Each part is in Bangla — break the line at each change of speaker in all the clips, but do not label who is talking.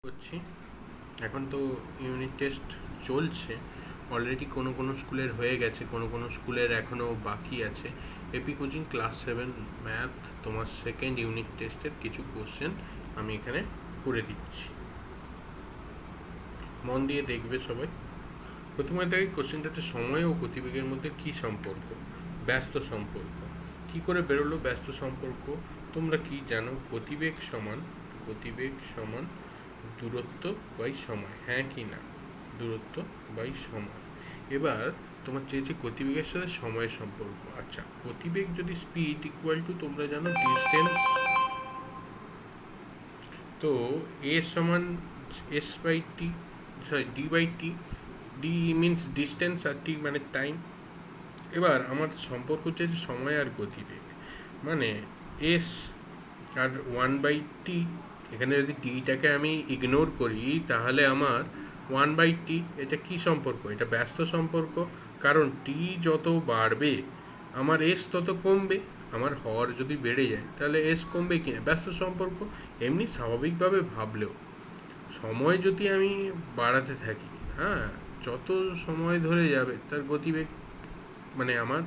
করছি। এখন তো ইউনিট টেস্ট চলছে অলরেডি, কোনো স্কুলের হয়ে গেছে, কোনো স্কুলের এখনও বাকি আছে। এপি কোচিং ক্লাস 7 ম্যাথ তোমার সেকেন্ড ইউনিট টেস্টের কিছু কোশ্চেন আমি এখানে করে দিচ্ছি, মন দিয়ে দেখবে সবাই। প্রথমে দেখি কোশ্চেনটা হচ্ছে সময় ও গতিবেগের মধ্যে কি সম্পর্ক? ব্যস্ত সম্পর্ক। কি করে বেরোলো ব্যস্ত সম্পর্ক? তোমরা কি জানো? গতিবেগ সমান দূরত্ব বাই সময়, হ্যাঁ কি না? দূরত্ব বাই সময়। এবার তোমার চেয়েছে গতিবেগের সাথে সময়ের সম্পর্ক। আচ্ছা, গতিবেগ যদি স্পিড ইকুয়াল টু তোমরা জানো ডিস্টেন্স, তো এ সমান S by T, sorry D by T. D means distance আর টি মানে টাইম। এবার আমার সম্পর্ক হচ্ছে সময় আর গতিবেগ, মানে এস আর 1/t। এখানে যদি টিটাকে আমি ইগনোর করি তাহলে আমার 1/t, এটা কি সম্পর্ক? এটা ব্যস্ত সম্পর্ক। কারণ টি যত বাড়বে আমার এস তত কমবে। আমার হর যদি বেড়ে যায় তাহলে এস কমবে কিনা, ব্যস্ত সম্পর্ক। এমনি স্বাভাবিকভাবে ভাবলেও সময় যদি আমি বাড়াতে থাকি, হ্যাঁ, যত সময় ধরে যাবে তার গতিবেগ, মানে আমার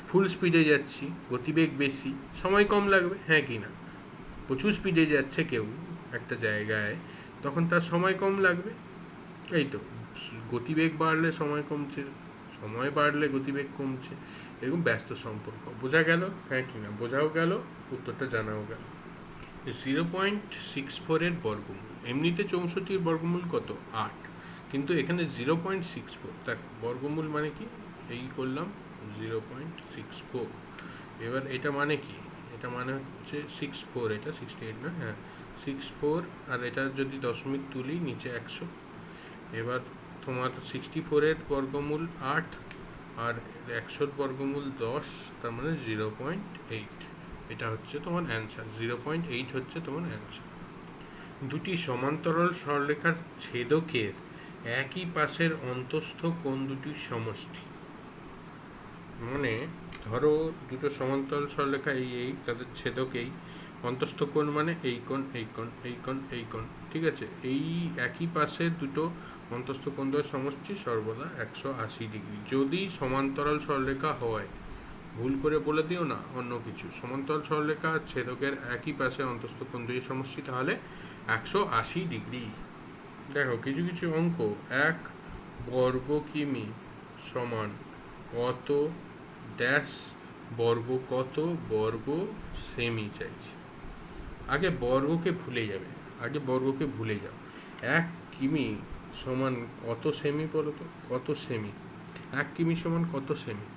ফুল স্পিডে যাচ্ছি, গতিবেগ বেশি, সময় কম লাগবে, হ্যাঁ কি না? প্রচুর স্পিডে যাচ্ছে কেউ একটা জায়গায়, তখন তার সময় কম লাগবে। এই তো, গতিবেগ বাড়লে সময় কমছে, সময় বাড়লে গতিবেগ কমছে, এরকম ব্যস্ত সম্পর্ক। বোঝা গেল? হ্যাঁ কি না? বোঝাও গেল, উত্তরটা জানাও গেল। 0.64-এর বর্গমূল, এমনিতে 64-র বর্গমূল কত? 8, কিন্তু এখানে 0.64, তার বর্গমূল মানে কি? এই করলাম 0.64। এবার এটা মানে কি? এটা মানে হচ্ছে 64, এটা 68 না, হ্যাঁ 64, আর এটা যদি দশমিক তুলি নিচে 100। এবার তোমার 64-এর বর্গমূল 8 আর 100-র বর্গমূল 10, তার মানে 0.8। এটা হচ্ছে তোমার অ্যান্সার, 0.8 হচ্ছে তোমার অ্যান্সার। দুটি সমান্তরাল সরলরেখার ছেদকের একই পাশের অন্তস্থ কোণ দুটির সমষ্টি। মানে ধরো দুটো সমান্তরাল সরলরেখা এই তাদের ছেদক এই, অন্তস্থ কোণ মানে এই কোণ, এই কোণ, এই কোণ, এই কোণ, ঠিক আছে? এই একই পাশের দুটো অন্তস্থ কোণ দ্বয়ের সমষ্টি সর্বদা 180 ডিগ্রি। যদি সমান্তরাল সরলরেখা হয়, ভুল করে বলে দিও না অন্য কিছু, সমান্তরাল সরলরেখা ছেদকের একই পাশে অন্তস্থ কোণ দুইয়ের সমষ্টি তাহলে 180 ডিগ্রি। দেখো কিছু অঙ্ক, 1 বর্গ কিমি সমান কত ড্যাশ বর্গ কত বর্গ সেমি চাইছে। আগে বর্গকে ভুলে যাও। 1 কিমি সমান কত সেমি বলো তো? কত সেমি? 1 কিমি সমান কত সেমি?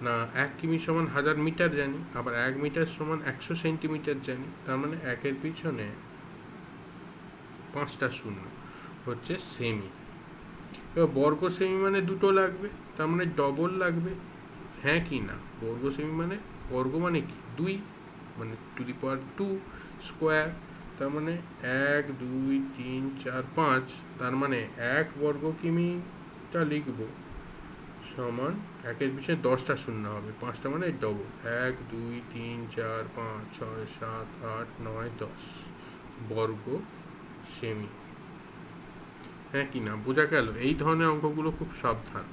না, 1 কিমি সমান 1000 মিটার জানি, আবার 1 মিটার সমান 100 সেন্টিমিটার জানি। তার মানে 1-এর পিছনে 5টা শূন্য হচ্ছে সেমি। এবার বর্গ সেমি মানে দুটো লাগবে, তার মানে ডবল লাগবে, হ্যাঁ কি না? বর্গ সেমি মানে, বর্গ মানে কি? 2, মানে টু দি পাওয়ার 2 স্কোয়ার। তার মানে 1 2 3 4 5, তার মানে 1 বর্গ কিমিটা লিখবো সমান 1-এর পিছনে 10টা শূন্য হবে, 5টা মানে ডবল, 1 2 3 4 5 6 7 8 9 10 বর্গ সেমি, হ্যাঁ কি না? বোঝা গেল? এই ধরনের অঙ্কগুলো খুব সাবধান।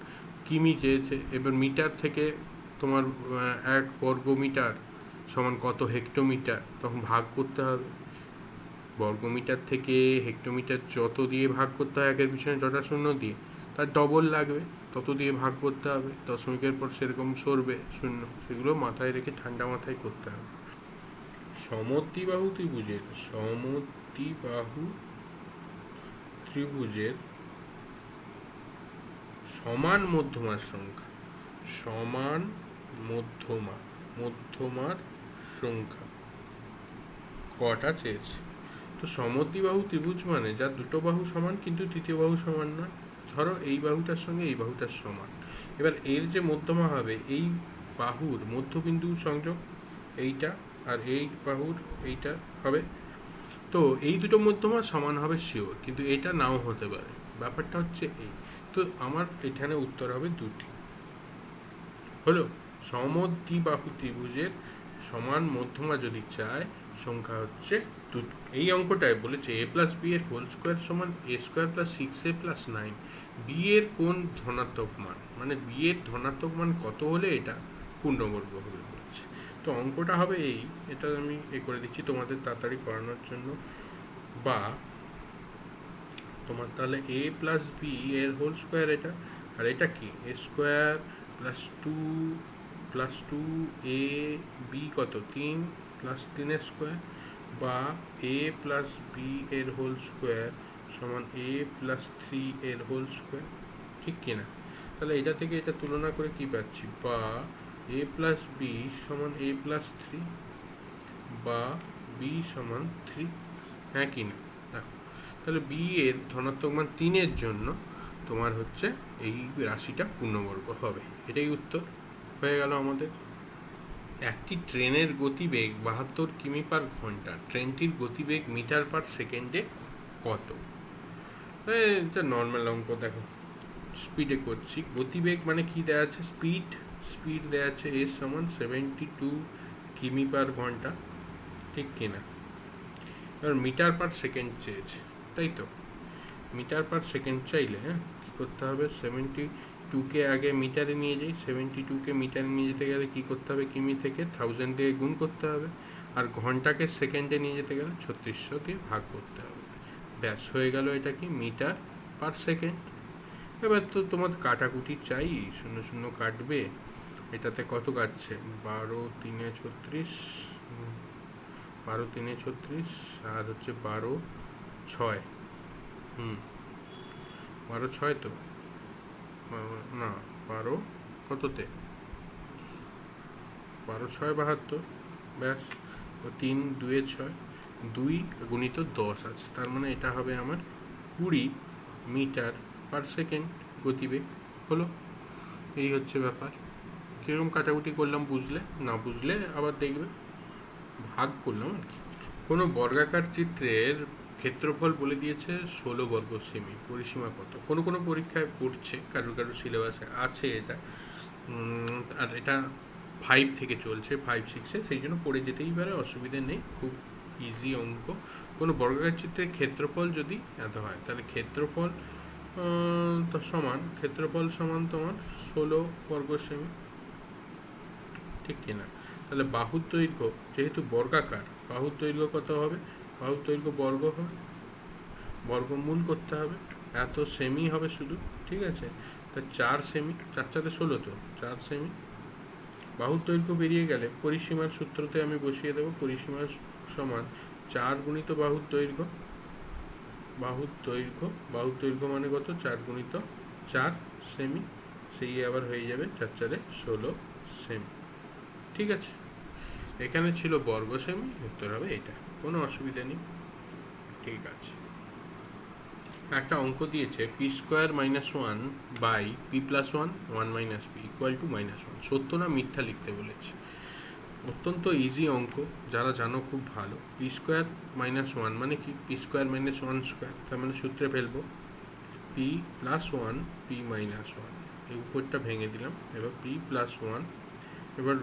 কিমি চেয়েছে, এবার মিটার থেকে তোমার 1 বর্গ মিটার সমান কত হেক্টোমিটার, তখন ভাগ করতে হবে। বর্গমিটার থেকে হেক্টোমিটার যত দিয়ে ভাগ করতে হয় 1-এর পিছনে যটা শূন্য দিয়ে, তার ডবল লাগবে, তত দিয়ে ভাগ করতে হবে। দশমিকের পর সেরকম সরবে শূন্য, সেগুলো মাথায় রেখে ঠান্ডা মাথায় করতে হবে। সমদ্বিবাহু ত্রিভুজের সমান মধ্যমার সংখ্যা, সমান মধ্যমার সংখ্যা কটা চেয়েছে? তো সমদ্বিবাহু ত্রিভুজ মানে যার দুটো বাহু সমান কিন্তু তৃতীয় বাহু সমান নয়। ধরো এই বাহুটার সঙ্গে এই বাহুটার সমান, এবার এর যে মধ্যমা হবে, এই বাহুর মধ্যবিন্দু সংযোগ এইটা, আর এই বাহুর এইটা হবে। তো এই দুটো মধ্যমা সমান হবে শিওর, কিন্তু এটা নাও হতে পারে। ব্যাপারটা হচ্ছে এই, তো আমার এখানে উত্তর হবে 2টি। হলো, সমদ্বিবাহু ত্রিভুজের সমান মধ্যমা যদি চায়, সংখ্যা হচ্ছে তো এই অঙ্কটায় বলেছে এ প্লাস বি এর হোল স্কোয়ার সমান A square plus 6a plus 9। B এর কোন ধনাত্মক মান, মানে বি এর ধনাত্মক মান কত হলে এটা পূর্ণবর্গ হবে বলছে। তো অঙ্কটা হবে এই, এটা আমি করে দিচ্ছি তোমাদের তাড়াতাড়ি করানোর জন্য। বা তোমার তাহলে এ প্লাস বি এর হোল স্কোয়ার এটা, আর এটা কি a square plus two A B কত 3 প্লাস 3 স্কোয়ার, বা এ প্লাস বি এর হোল স্কোয়ার সমান এ প্লাস 3 এর হোল স্কোয়ার, ঠিক কিনা? তাহলে এটা থেকে এটা তুলনা করে কি পাচ্ছি, বা এ প্লাস বি সমান এ প্লাস 3 বা বি সমান 3, হ্যাঁ কি না? তাহলে বি এর ধনাত্মক মান 3 জন্য তোমার হচ্ছে এই রাশিটা পূর্ণবর্গ হবে। এটাই উত্তর হয়ে গেল আমাদের। একটি ট্রেনের গতিবেগ 72 কিমি পার ঘন্টা, ট্রেনটির গতিবেগ মিটার পার সেকেন্ডে কত? এটা নর্মাল অঙ্ক, দেখো স্পিডে করছি। গতিবেগ মানে কি দেওয়া আছে, স্পিড দেওয়া আছে এর সমান 72 কিমি পার ঘন্টা, ঠিক কিনা? এবার মিটার পার সেকেন্ড চেয়েছে, তাই তো? মিটার পার সেকেন্ড চাইলে কী করতে হবে, 72কে আগে মিটারে নিয়ে যাই, 72কে মিটারে নিয়ে যেতে গেলে কী করতে হবে, কিমি থেকে 1000 দিয়ে গুণ করতে হবে, আর ঘন্টাকে সেকেন্ডে নিয়ে যেতে গেলে 3600 দিয়ে ভাগ করতে হবে। ব্যাস হয়ে গেল এটা কি মিটার পার সেকেন্ড। এবার তো তোমার কাটাকুটি চাই, 0 0 কাটবে, এটাতে কত কাটছে 12 3 36, 12 3 36, আর হচ্ছে 12 6, 12 6 তো না, 12 কততে, 12 6 72, ব্যাস। তো 3 2 6, 2 গুণিত 10 আছে, তার মানে এটা হবে আমার 20 মিটার পার সেকেন্ড গতিবেগ হলো। এই হচ্ছে ব্যাপার। কীরকম কাটাকুটি করলাম বুঝলে, না বুঝলে আবার দেখবে, ভাগ করলাম আর কি। কোনো বর্গাকার চিত্রের ক্ষেত্রফল বলে দিয়েছে 16 বর্গ সেমি, পরিসীমা কত? কোনো পরীক্ষায় পড়ছে, কারোর সিলেবাসে আছে এটা, আর এটা 5 থেকে চলছে, 5 6-এ, সেই জন্য পড়ে যেতেই পারে, অসুবিধে নেই, খুব ইজি অঙ্ক। কোনো বর্গাকার চিত্রের ক্ষেত্রফল যদি এত হয়, তাহলে ক্ষেত্রফল সমান তোমার 16 বর্গ সেমি, ঠিক কিনা? তাহলে বাহুর দৈর্ঘ্য যেহেতু বর্গাকার, বাহুর দৈর্ঘ্য কত হবে, বাহুর দৈর্ঘ্য বর্গ হবে, বর্গমূল করতে হবে, এত সেমি হবে শুধু, ঠিক আছে? তা 4 সেমি, 4 4 16 তো 4 সেমি। বাহুর দৈর্ঘ্য বেরিয়ে গেলে পরিসীমার সূত্রতে আমি বসিয়ে দেবো, পরিসীমা সমান 4 গুণিত বাহুর দৈর্ঘ্য, বাহুর দৈর্ঘ্য মানে কত, 4 গুণিত 4 সেমি, সেই আবার হয়ে যাবে 4 4 16 সেমি, ঠিক আছে? এখানে ছিল বর্গ সেমি, উত্তর হবে এটা, কোনো অসুবিধা নেই, ঠিক আছে। একটা অঙ্ক দিয়েছে p square minus 1 by p plus 1 1 minus p equal to -1, সত্য না মিথ্যা লিখতে বলেছে। অত্যন্ত ইজি অঙ্ক, যারা জানো খুব ভালো। পি স্কোয়ার মাইনাস 1 মানে কি, পি স্কোয়ার মাইনাস 1 স্কোয়ার, তার মানে সূত্রে ফেলবো পি প্লাস 1 পি মাইনাস 1, এই উপরটা ভেঙে দিলাম, এবার পি প্লাস 1, এবার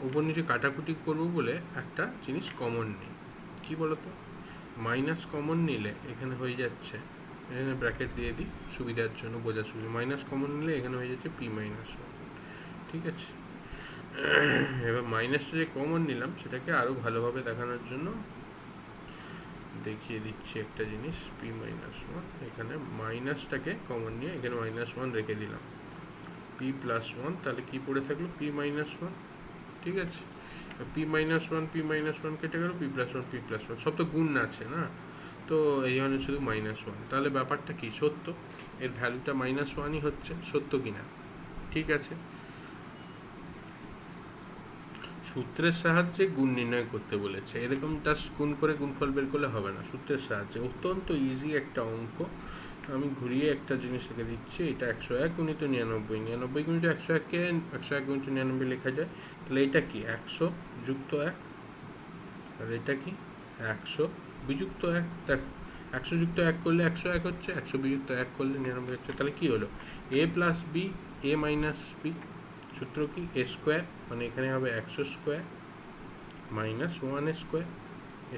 উপর নিচে কাটাকুটি করবো বলে একটা জিনিস কমন নেই, কি বলতো, মাইনাস কমন নিলে এখানে হয়ে যাচ্ছে, এখানে ব্র্যাকেট দিয়ে দিই সুবিধার জন্য, বোঝার সুবিধা, মাইনাস কমন নিলে এখানে হয়ে যাচ্ছে পি মাইনাস 1, ঠিক আছে? এবার মাইনাসটা যে কমন নিলাম সেটাকে আরও ভালোভাবে দেখানোর জন্য দেখিয়ে দিচ্ছি একটা জিনিস, পি মাইনাস 1, এখানে মাইনাসটাকে কমন নিয়ে এখানে -1 রেখে দিলাম, পি প্লাস 1, তাহলে কি পড়ে থাকলো পি মাইনাস 1, ঠিক আছে? পি মাইনাস 1 কেটে গেল, পি প্লাস 1 সব তো গুণ আছে না, তো এই জন্য শুধু -1, তাহলে ব্যাপারটা কি সত্য, এর ভ্যালুটা -1ই হচ্ছে, সত্য কিনা? ঠিক আছে। সূত্রের সাহায্যে গুণ নির্ণয় করতে বলেছে, এরকম জাস্ট গুণ করে গুণফল বের করলে হবে না, সূত্রের সাহায্যে, অত্যন্ত ইজি একটা অঙ্ক। আমি ঘুরিয়ে একটা জিনিস লিখে দিচ্ছি, এটা 101 গুণিত 99, 99 গুণিত 101কে 101 গুণিত 99 লেখা যায়, তাহলে এটা কি 100 যুক্ত 1, আর এটা কি 100 বিযুক্ত 1, দেখো 100 যুক্ত 1 করলে 101 হচ্ছে, 100 বিযুক্ত 1 করলে 99 হচ্ছে, তাহলে কি হলো, a plus b a minus b, সূত্র কি এ স্কোয়ার, মানে এখানে হবে 100 square minus 1 square,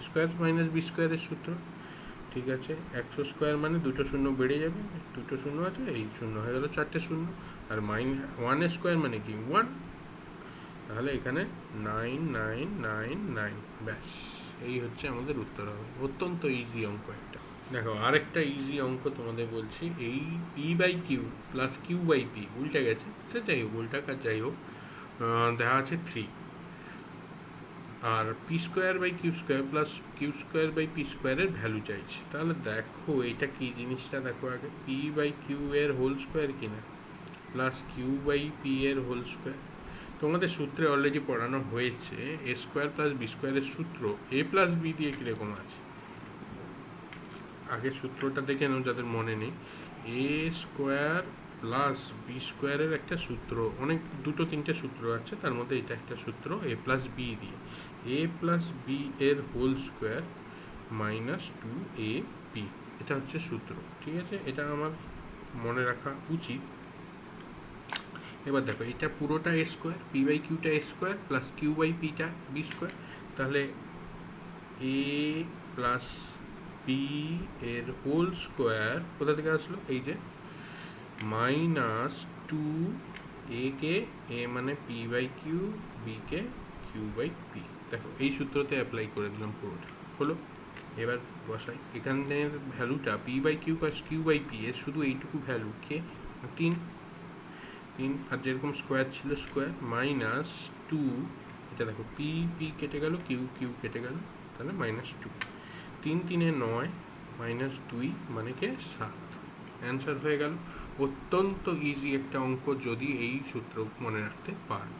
square minus b স্কোয়ারের সূত্র। ঠিক আছে, 100 স্কোয়ার মানে দুটো শূন্য বেড়ে যাবে, দুটো শূন্য আছে, এই শূন্য হয়ে গেল, চারটে শূন্য। আর 1 স্কোয়ার মানে কি 1, তাহলে এখানে 9999, ব্যাস এই হচ্ছে আমাদের উত্তর হবে। অত্যন্ত ইজি অঙ্ক একটা। দেখো আরেকটা ইজি অঙ্ক তোমাদের বলছি। এই p by q plus Q by p উল্টে গেছে, সে যাই হোক উল্টা কাজ যাই হোক, দেখা আছে 3, আর P square by Q square plus Q square by P স্কোয়ারের ভ্যালু চাইছে। তাহলে দেখো এটা কি জিনিসটা, দেখো আগে পি বাই কিউ এর হোল স্কোয়ার কিনা প্লাস কিউ বাই পি এর হোল স্কোয়ার। তোমাদের সূত্রে অলরেডি পড়ানো হয়েছে এ স্কোয়ার প্লাস বি স্কোয়ারের সূত্র এ প্লাস বি দিয়ে কীরকম আছে। আগে সূত্রটা দেখে নাও যাদের মনে নেই। এ স্কোয়ার প্লাস বি স্কোয়ারের একটা সূত্র, অনেক দুটো তিনটে সূত্র আছে, তার মধ্যে এটা একটা সূত্র এ প্লাস বি দিয়ে, এ প্লাস বি এর হোল স্কোয়ার মাইনাস 2ab, এটা হচ্ছে সূত্র। ঠিক আছে, এটা আমার মনে রাখা উচিত। এবার দেখো এটা পুরোটা এ স্কোয়ার, পি বাই কিউটা A square plus Q by পিটা বি স্কোয়ার, তাহলে এ প্লাস বি এর হোল স্কোয়ার কোথা থেকে আসলো, এই যে মাইনাস 2a কে, এ মানে পি বাই কিউ, বি কে কিউ বাই পি। দেখো এই সূত্রতে অ্যাপ্লাই করে দিলাম পুরোটা, হলো। এবার বসাই এখানের ভ্যালুটা p by q plus Q by P এর শুধু এইটুকু ভ্যালু কে 3, আর যেরকম স্কোয়ার ছিল স্কোয়ার মাইনাস 2, এটা দেখো পি পি কেটে গেল, কিউ কিউ কেটে গেল, তাহলে মাইনাস 2, 3 3 9 মাইনাস 2 মানে কে 7, অ্যান্সার হয়ে গেল। অত্যন্ত ইজি একটা অঙ্ক যদি এই সূত্র মনে রাখতে পারো।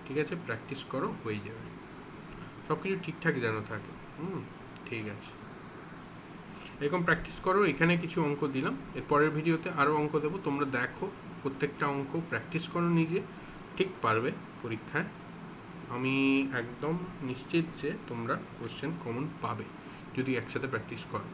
ঠিক আছে, প্র্যাকটিস করো, হয়ে যাবে, সব কিছু ঠিকঠাক যেন থাকে। ঠিক আছে, এরকম প্র্যাকটিস করো। এখানে কিছু অঙ্ক দিলাম, এর পরের ভিডিওতে আরও অঙ্ক দেবো, তোমরা দেখো প্রত্যেকটা অঙ্ক প্র্যাকটিস করো নিজে, ঠিক পারবে পরীক্ষায়। আমি একদম নিশ্চিত যে তোমরা কোশ্চেন কমন পাবে যদি একসাথে প্র্যাকটিস করো।